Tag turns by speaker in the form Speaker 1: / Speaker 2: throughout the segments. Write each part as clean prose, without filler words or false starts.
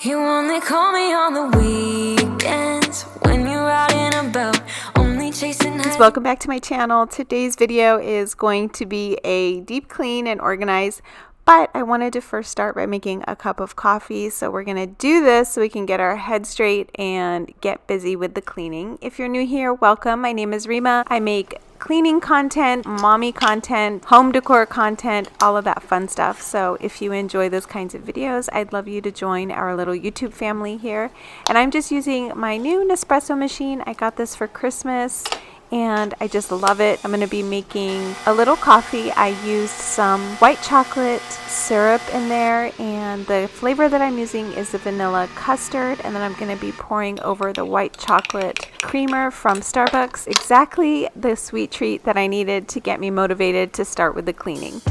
Speaker 1: You only call me on the weekends when you're out and about, only chasing high.
Speaker 2: Welcome back to my channel. Today's video is going to be a deep clean and organize, but I wanted to first start by making a cup of coffee. So we're going to do this so we can get our head straight and get busy with the cleaning. If you're new here, welcome. My name is Rima. I make cleaning content, mommy content, home decor content, all of that fun stuff. So if you enjoy those kinds of videos, I'd love you to join our little YouTube family here. And I'm just using my new Nespresso machine. I got this for Christmas and I just love it. I'm going to be making a little coffee. I used some white chocolate syrup in there, and the flavor that I'm using is the vanilla custard, and then I'm going to be pouring over the white chocolate creamer from Starbucks. Exactly the sweet treat that I needed to get me motivated to start with the cleaning.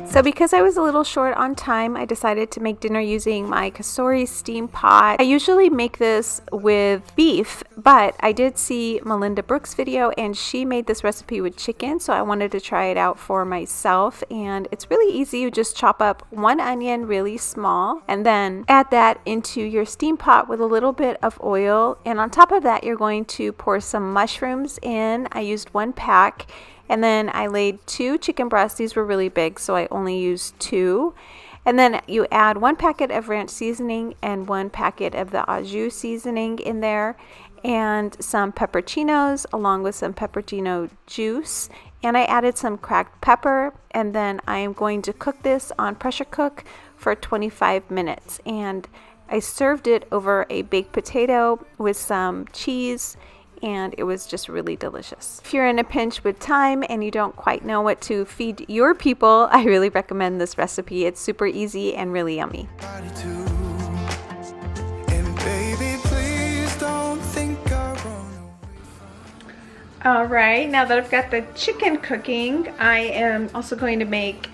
Speaker 2: So because I was a little short on time, I decided to make dinner using my Casori steam pot. I usually make this with beef, but I did see Melinda Brooks' video and she made this recipe with chicken, so I wanted to try it out for myself. And it's really easy. You just chop up one onion really small and then add that into your steam pot with a little bit of oil. And on top of that, you're going to pour some mushrooms in. I used 1 pack. And then I laid 2 chicken breasts. These were really big, so I only used 2. And then you add 1 packet of ranch seasoning and 1 packet of the au jus seasoning in there, and some pepperoncinos along with some pepperoncino juice. And I added some cracked pepper, and then I am going to cook this on pressure cook for 25 minutes. And I served it over a baked potato with some cheese, and it was just really delicious. If you're in a pinch with time and you don't quite know what to feed your people, I really recommend this recipe. It's super easy and really yummy. All right, now that I've got the chicken cooking, I am also going to make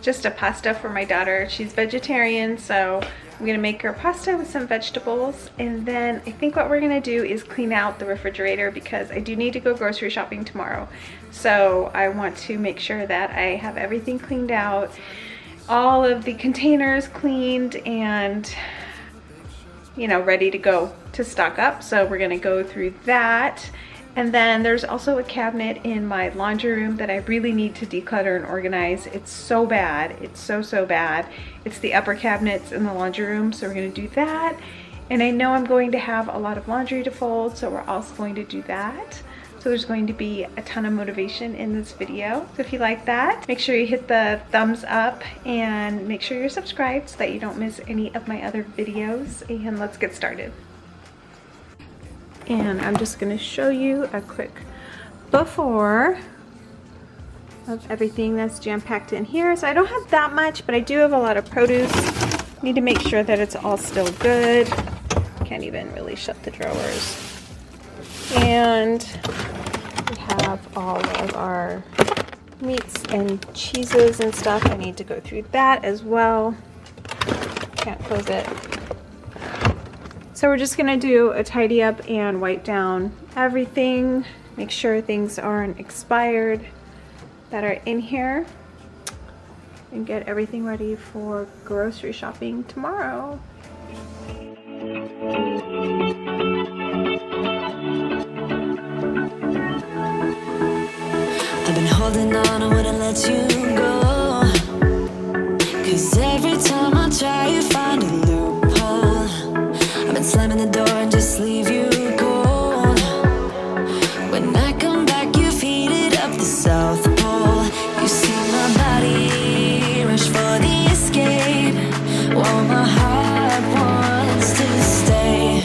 Speaker 2: just a pasta for my daughter. She's vegetarian, so I'm gonna make her pasta with some vegetables, and then I think what we're gonna do is clean out the refrigerator because I do need to go grocery shopping tomorrow. So I want to make sure that I have everything cleaned out, all of the containers cleaned, and ready to go to stock up. So we're gonna go through that. And then there's also a cabinet in my laundry room that I really need to declutter and organize. It's so bad. It's so bad. It's the upper cabinets in the laundry room, so we're going to do that. And I know I'm going to have a lot of laundry to fold, so we're also going to do that. So there's going to be a ton of motivation in this video. So if you like that, make sure you hit the thumbs up and make sure you're subscribed so that you don't miss any of my other videos. And let's get started. And I'm just going to show you a quick before of everything that's jam-packed in here. So I don't have that much, but I do have a lot of produce. Need to make sure that it's all still good. Can't even really shut the drawers. And we have all of our meats and cheeses and stuff. I need to go through that as well. Can't close it. So we're just gonna do a tidy up and wipe down everything, make sure things aren't expired that are in here, and get everything ready for grocery shopping tomorrow.
Speaker 1: I've been holding on, I wouldn't let you go, 'cause every time I try you find a loophole. I've been slamming the door and just leave you cold. When I come back, you've heated up the South Pole. You see my body rush for the escape, while my heart wants to stay.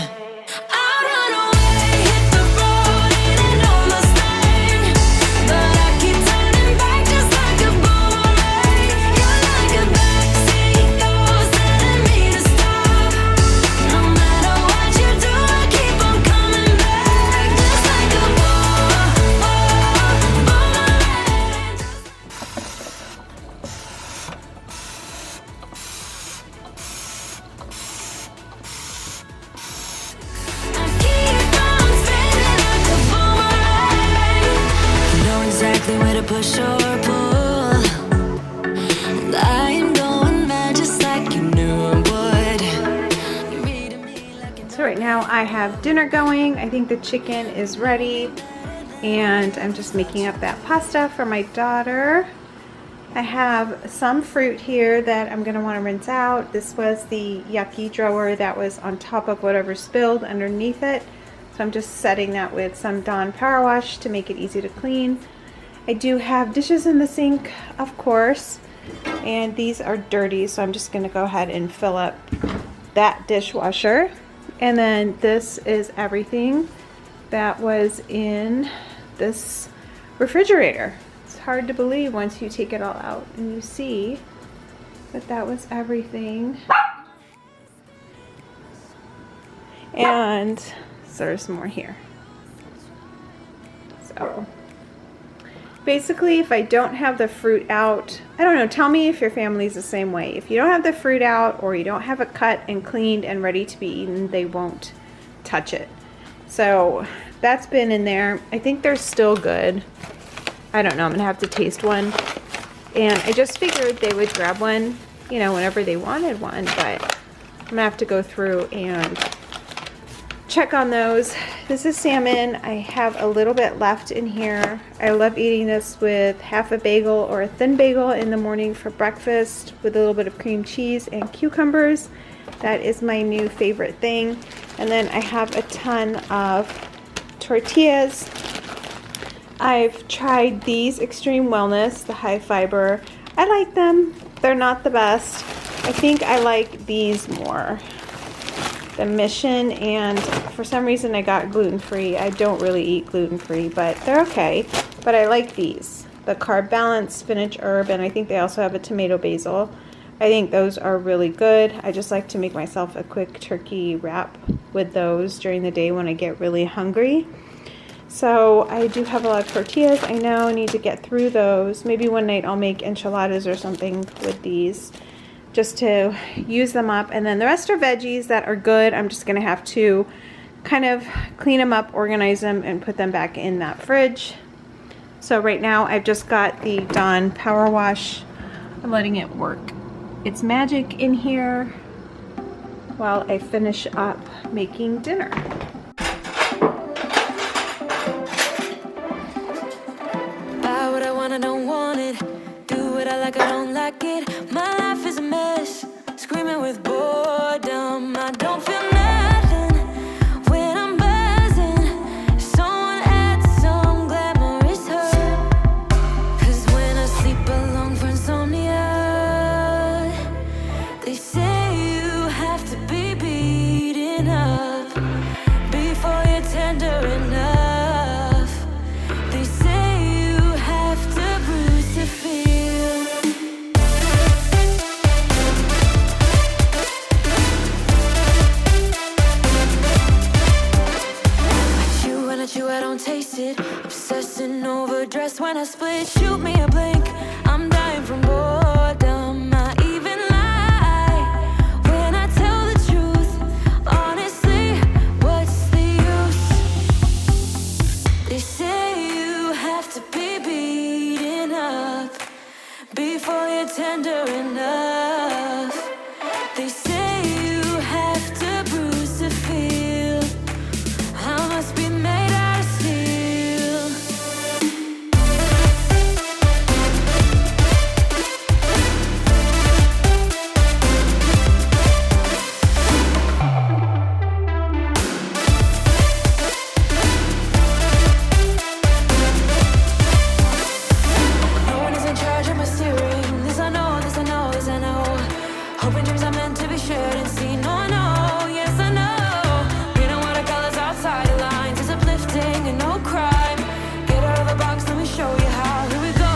Speaker 1: I run away, hit the road, and I know my stain, but I keep turning back just like a boomerang. You're like a backseat push or pull. And I am going mad just like you knew I would. You're reading me like an
Speaker 2: So right now I have dinner going. I think the chicken is ready. And I'm just making up that pasta for my daughter. I have some fruit here that I'm going to want to rinse out. This was the yucky drawer that was on top of whatever spilled underneath it. So I'm just setting that with some Dawn Power Wash to make it easy to clean. I do have dishes in the sink, of course, and these are dirty, so I'm just going to go ahead and fill up that dishwasher. And then this is everything that was in this refrigerator. It's hard to believe once you take it all out and you see that that was everything. And so there's more here. So basically, if I don't have the fruit out, I don't know, tell me if your family's the same way. If you don't have the fruit out or you don't have it cut and cleaned and ready to be eaten, they won't touch it. So that's been in there. I think they're still good. I don't know, I'm gonna have to taste one. And I just figured they would grab one, you know, whenever they wanted one, but I'm gonna have to go through and check on those. This is salmon. I have a little bit left in here. I love eating this with half a bagel or a thin bagel in the morning for breakfast with a little bit of cream cheese and cucumbers. That is my new favorite thing. And then I have a ton of tortillas. I've tried these Extreme Wellness, the high fiber. I like them. They're not the best. I think I like these more. The Mission, and for some reason I got gluten-free. I don't really eat gluten-free, but they're okay. But I like these. The Carb Balance, Spinach Herb, and I think they also have a Tomato Basil. I think those are really good. I just like to make myself a quick turkey wrap with those during the day when I get really hungry. So I do have a lot of tortillas. I know I need to get through those. Maybe one night I'll make enchiladas or something with these just to use them up. And then the rest are veggies that are good. I'm just gonna have to kind of clean them up, organize them, and put them back in that fridge. So right now I've just got the Dawn Power Wash. I'm letting it work its magic in here while I finish up making dinner.
Speaker 1: Buy what I want, I don't want it. Do what I like, I don't like it. My life is a mess, screaming with boredom. I don't feel nothing when I'm buzzing. Someone adds some glamorous hurt. 'Cause when I sleep alone for insomnia, they say you have to be beaten up before you're tender enough. They say you have to bruise to feel. I chew, I don't taste it. Obsessing over dress when I split. Shoot me a blink, I'm dying from boredom. I even lie when I tell the truth. Honestly, what's the use? They say you have to be beaten up before you're tender enough. They say you have to bruise to feel. I must be made out of steel. No one is in charge of my steering. This I know, this I know, this I know. Hoping dreams are meant to be shared and seen. No, I know, yes I know. Painting watercolors outside the lines is uplifting and no crime. Get out of the box, let me show you how. Here we go.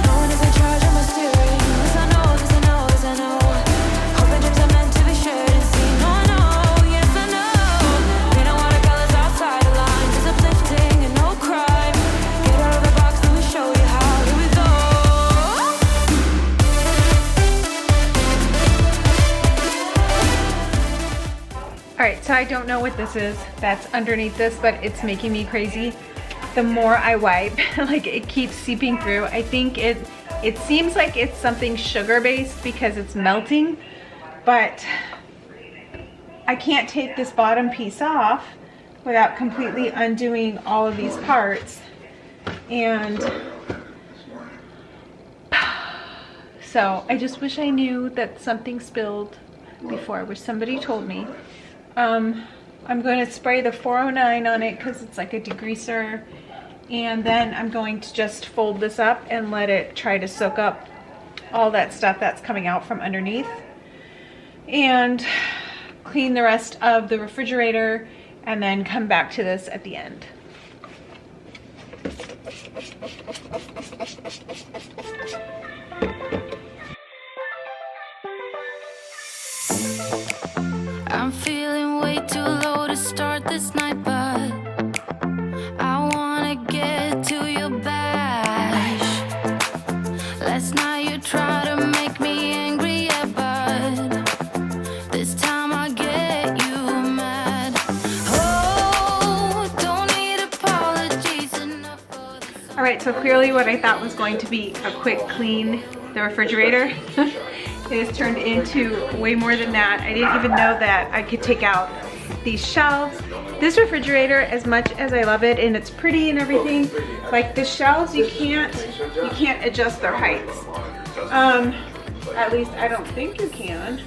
Speaker 1: No one is in charge of my steering. This
Speaker 2: Alright, so I don't know what this is that's underneath this, but it's making me crazy. The more I wipe, like it keeps seeping through. I think it seems like it's something sugar-based because it's melting, but I can't take this bottom piece off without completely undoing all of these parts. And so I just wish I knew that something spilled before. I wish somebody told me. I'm going to spray the 409 on it because it's like a degreaser, and then I'm going to just fold this up and let it try to soak up all that stuff that's coming out from underneath, and clean the rest of the refrigerator, and then come back to this at the end.
Speaker 1: I'm feeling way too low to start this night, but I wanna get to your bash. Last night you tried to make me angry, yeah, but this time I get you mad. Oh, don't need apologies enough for this.
Speaker 2: Alright, so clearly what I thought was going to be a quick clean the refrigerator it has turned into way more than that. I didn't even know that I could take out these shelves. This refrigerator, as much as I love it and it's pretty and everything, like the shelves, you can't adjust their heights. At least I don't think you can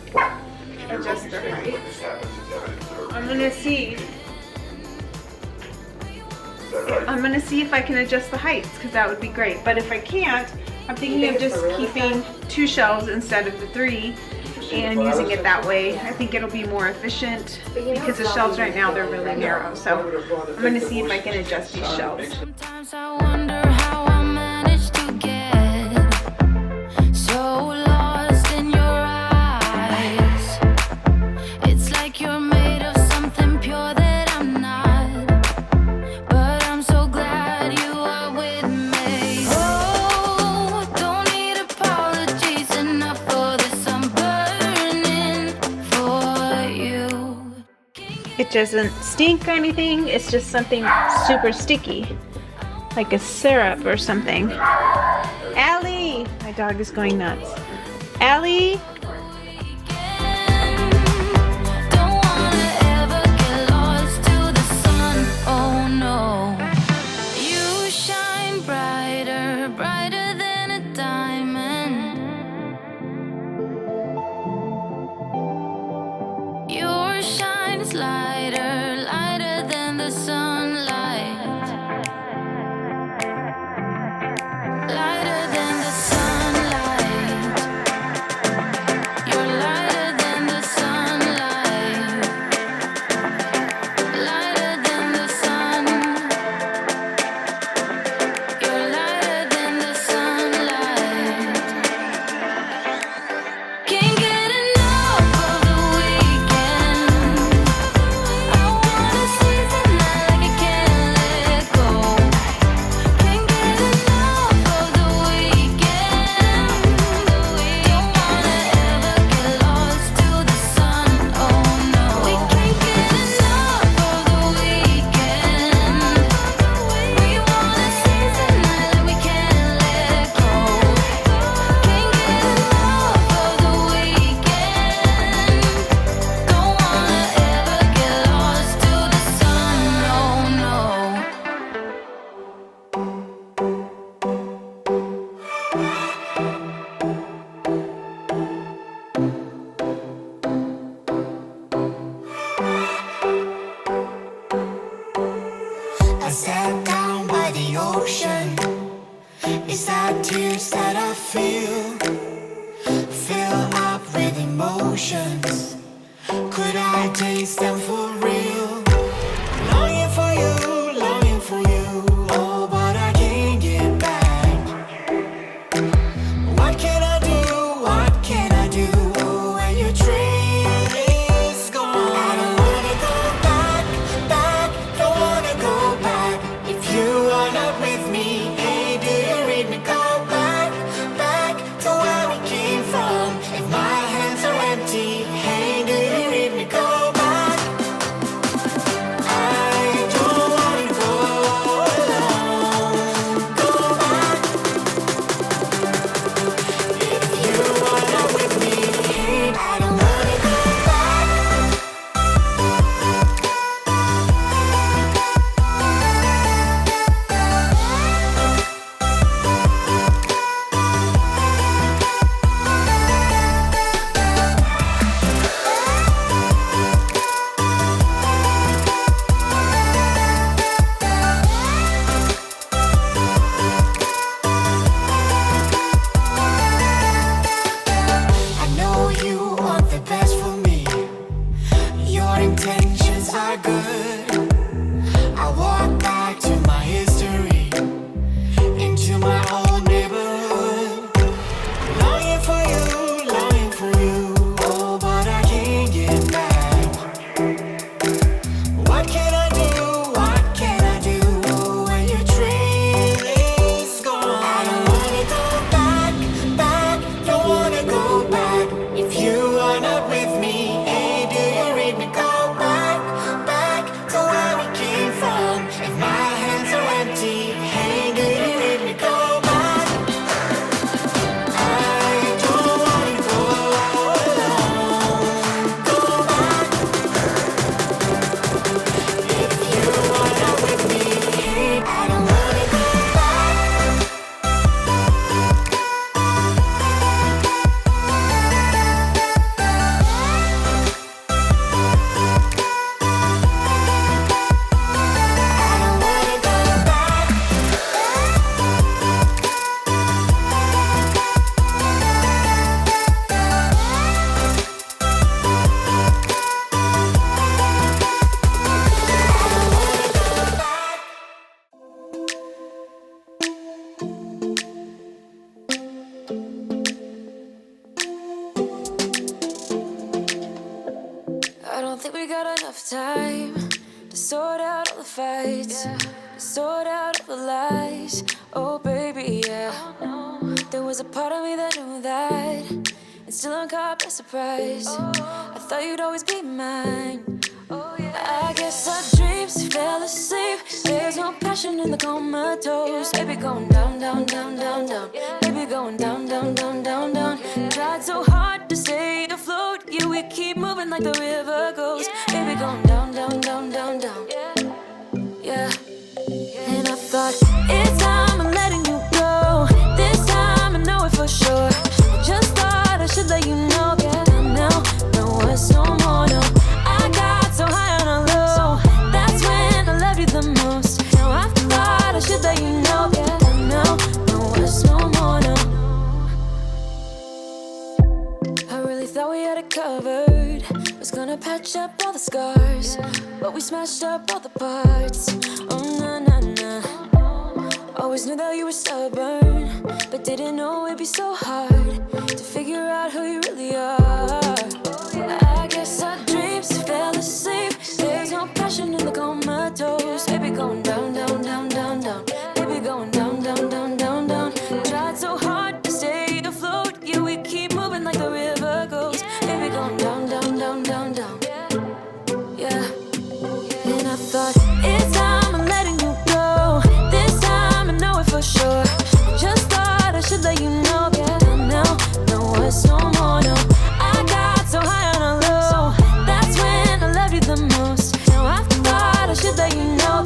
Speaker 2: adjust their heights. I'm gonna see if I can adjust the heights, because that would be great. But if I can't, I'm thinking of just keeping 2 shelves instead of the 3 and using it that way. I think it'll be more efficient because the shelves right now, they're really narrow. So I'm going to see if I can adjust these shelves.
Speaker 1: Sometimes I wonder how I managed to get so lost in your eyes. It's like you're made of something pure that I'm not, but I'm so glad you are with me. Oh, don't need apologies enough for this. I'm burning for you.
Speaker 2: It doesn't stink or anything. It's just something super sticky, like a syrup or something. Allie! My dog is going nuts. Allie!
Speaker 1: Don't wanna ever get lost to the sun. Oh no. You shine brighter, brighter than a diamond. Your shine's lighter, lighter than the sunlight. Lighter than the sunlight. enough time to sort out all the fights, to sort out all the lies. Oh baby, yeah. There was a part of me that knew that, and still I'm caught by surprise. I thought you'd always be mine. I guess our dreams fell asleep. There's no passion in the comatose. Baby going down, down, down, down, down. Baby going down, down, down, down, down. Tried so hard to stay afloat. Yeah, we keep moving like the river goes. Baby going down, down, down, down, down. Yeah. And I thought, it's time I'm letting you go. This time I know it for sure. I just thought I should let you know. Now, no words, no more, no. I got so high on a low. That's when I loved you the most. Now I thought I should let you know. Now, no words, no more, no. I really thought we had it covered. Was gonna patch up all the scars, but we smashed up all the parts. Oh, nah, nah, nah. Always knew that you were stubborn, but didn't know it'd be so hard to figure out who you really are. I guess our dreams fell asleep. There's no passion in the comatose. Baby going down, down, down, down, down. Baby going down, down, down, down, down. Tried so hard to stay afloat. Yeah, we keep moving like the river goes. Baby going down, down, down, down, down. Yeah. And I thought, it's time I'm letting you go. This time I know it for sure. I just thought I should let you know. Now, no words, no more, no. I got so high on a low. That's when I loved you the most. Now I thought I should let you know.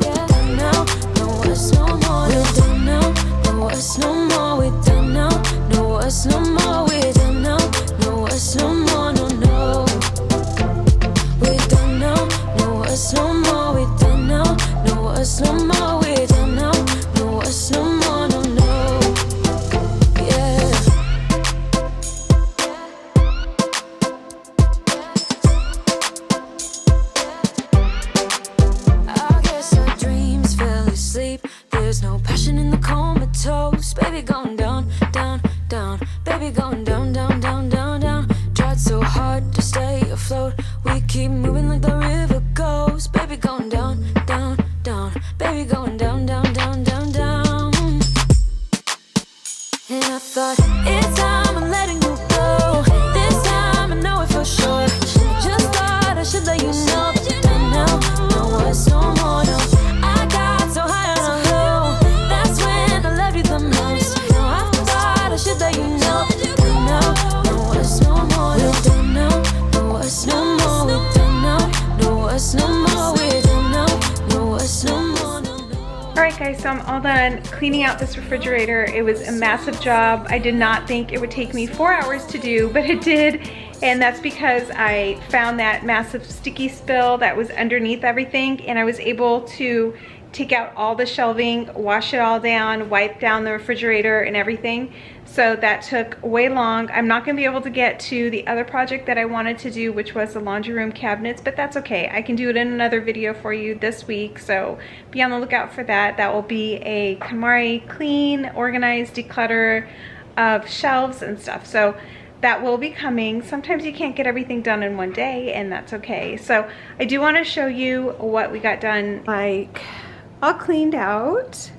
Speaker 1: Now, no words, no more, no. We're done now. No words, no more. We're done now. No words, no more. We're done now. No words, no more, no, no. We're done now. No words, no more. We're done now. No words, no more. We're done now. No words, no more, no, no. Yeah. I guess our dreams fell asleep. There's no passion in the comatose. Baby going down, down, down. Baby going down, down, down, down, down. Tried so hard to stay afloat. We keep moving like the river goes. Baby going down, down, down. Baby going down, down, down, down, down. And I thought, it's time I'm letting you go. This time I know it for sure. Just thought I should let you know. Now, no words, no more, no. I got so high on a low. That's when I loved you the most. Now I thought I should let you know. Now, no words, no more, no. We're done now. No words, no more. We're done now. No words, no more. We're done now. No words, no more, no, no.
Speaker 2: Alright guys, so I'm all done cleaning out this refrigerator. It was a massive job. I did not think it would take me 4 hours to do, but it did. And that's because I found that massive sticky spill that was underneath everything, and I was able to take out all the shelving, wash it all down, wipe down the refrigerator and everything. So that took way long. I'm not gonna be able to get to the other project that I wanted to do, which was the laundry room cabinets, but that's okay. I can do it in another video for you this week, so be on the lookout for that. That will be a KonMari clean, organized, declutter of shelves and stuff. So that will be coming. Sometimes you can't get everything done in one day, and that's okay. So I do want to show you what we got done, like all cleaned out.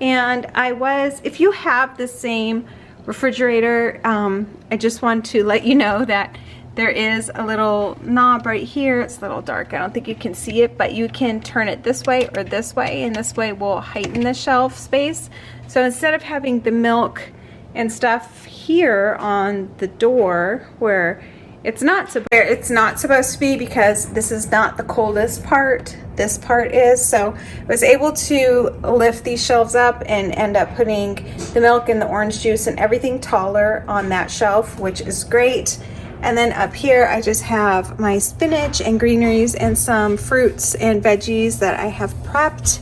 Speaker 2: And if you have the same refrigerator, I just want to let you know that there is a little knob right here. It's a little dark, I don't think you can see it, but you can turn it this way or this way, and this way will heighten the shelf space. So instead of having the milk and stuff here on the door where it's not supposed to be, because this is not the coldest part, this part is. So I was able to lift these shelves up and end up putting the milk and the orange juice and everything taller on that shelf, which is great. And then up here I just have my spinach and greeneries and some fruits and veggies that I have prepped.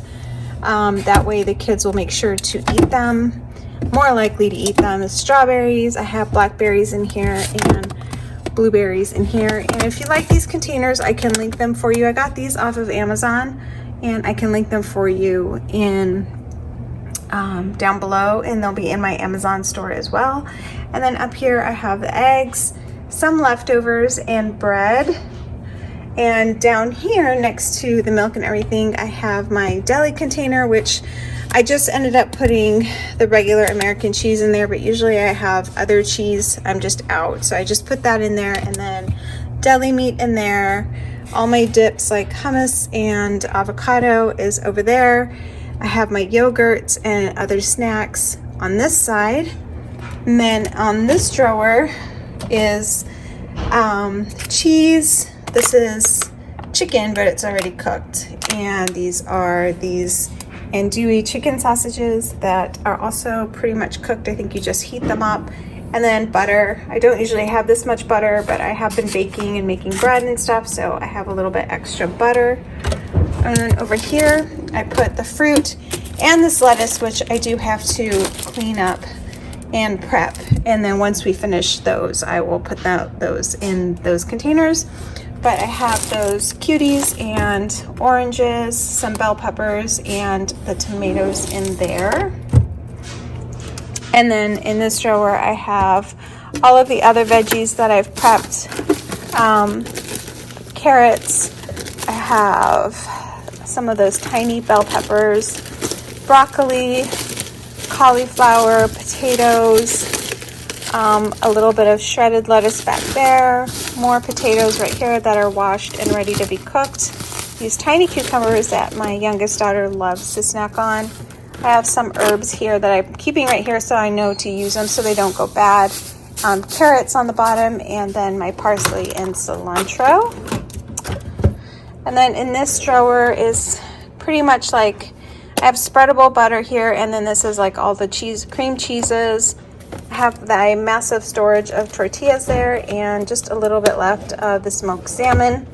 Speaker 2: That way the kids will make sure to eat them, more likely to eat them. The strawberries, I have blackberries in here and blueberries in here. And if you like these containers, I can link them for you. I got these off of Amazon, and I can link them for you in down below, and they'll be in my Amazon store as well. And then up here I have the eggs, some leftovers, and bread. And down here next to the milk and everything, I have my deli container, which I just ended up putting the regular American cheese in there, but usually I have other cheese. I'm just out. So I just put that in there, and then deli meat in there. All my dips like hummus and avocado is over there. I have my yogurts and other snacks on this side. And then on this drawer is cheese. This is chicken, but it's already cooked. And these are these andouille chicken sausages that are also pretty much cooked. I think you just heat them up. And then butter. I don't usually have this much butter, but I have been baking and making bread and stuff, so I have a little bit extra butter. And then over here, I put the fruit and this lettuce, which I do have to clean up and prep. And then once we finish those, I will put those in those containers. But I have those cuties and oranges, some bell peppers, and the tomatoes in there. And then in this drawer, I have all of the other veggies that I've prepped. Carrots, I have some of those tiny bell peppers, broccoli, cauliflower, potatoes, a little bit of shredded lettuce back there, more potatoes right here that are washed and ready to be cooked. These tiny cucumbers that my youngest daughter loves to snack on. I have some herbs here that I'm keeping right here so I know to use them so they don't go bad. Carrots on the bottom, and then my parsley and cilantro. And then in this drawer is pretty much like, I have spreadable butter here, and then this is like all the cheese, cream cheeses. I have the massive storage of tortillas there, and just a little bit left of the smoked salmon.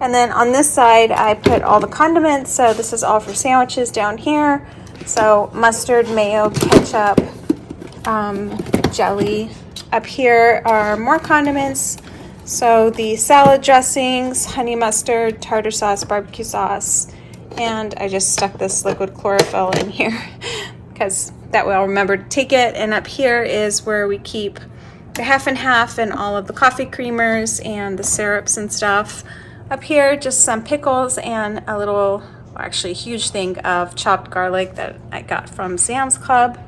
Speaker 2: And then on this side, I put all the condiments. So this is all for sandwiches down here. So mustard, mayo, ketchup, jelly. Up here are more condiments. So the salad dressings, honey mustard, tartar sauce, barbecue sauce, and I just stuck this liquid chlorophyll in here because that way I'll remember to take it. And up here is where we keep the half and half and all of the coffee creamers and the syrups and stuff. Up here, just some pickles and a little, actually a huge thing of chopped garlic that I got from Sam's Club.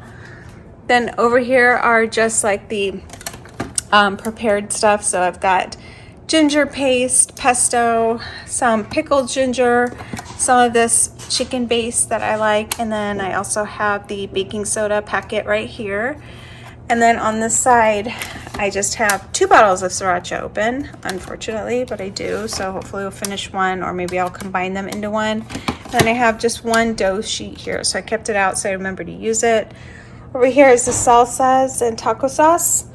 Speaker 2: Then over here are just like the prepared stuff. So I've got ginger paste, pesto, some pickled ginger, some of this chicken base that I like, and then I also have the baking soda packet right here. And then on this side, I just have 2 bottles of sriracha open, unfortunately, but I do. So hopefully we'll finish one, or maybe I'll combine them into one. And then I have just one dough sheet here, so I kept it out so I remember to use it. Over here is the salsas and taco sauce,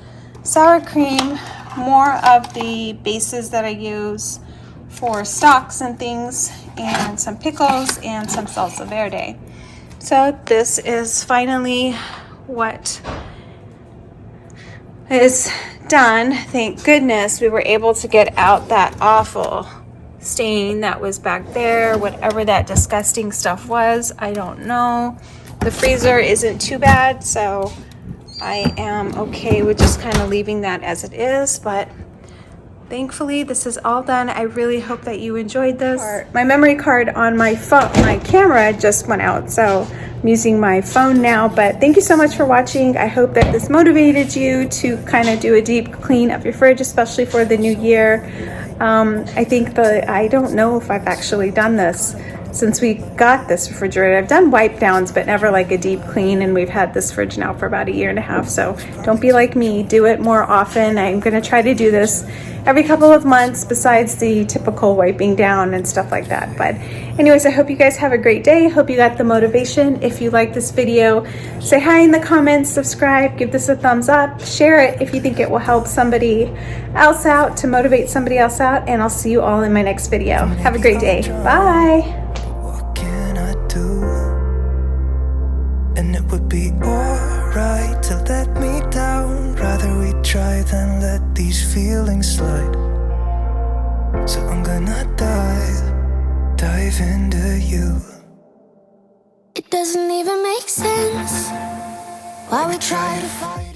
Speaker 2: sour cream, more of the bases that I use for stocks and things, and some pickles and some salsa verde. So this is finally what is done. Thank goodness we were able to get out that awful stain that was back there, whatever that disgusting stuff was. I don't know. The freezer isn't too bad, so I am okay with just kind of leaving that as it is, but thankfully this is all done. I really hope that you enjoyed this. My memory card on my phone, my camera just went out, so I'm using my phone now. But thank you so much for watching. I hope that this motivated you to kind of do a deep clean of your fridge, especially for the new year. I don't know if I've actually done this since we got this refrigerator. I've done wipe downs, but never like a deep clean, and we've had this fridge now for about 1.5 years. So don't be like me, do it more often. I'm gonna try to do this every couple of months besides the typical wiping down and stuff like that. But anyways, I hope you guys have a great day. Hope you got the motivation. If you like this video, say hi in the comments, subscribe, give this a thumbs up, share it if you think it will help somebody else out, to motivate somebody else out, and I'll see you all in my next video. Have a great day. Bye.
Speaker 3: And it would be alright to let me down. Rather we try than let these feelings slide. So I'm gonna dive into you.
Speaker 1: It doesn't even make sense why we try to fight.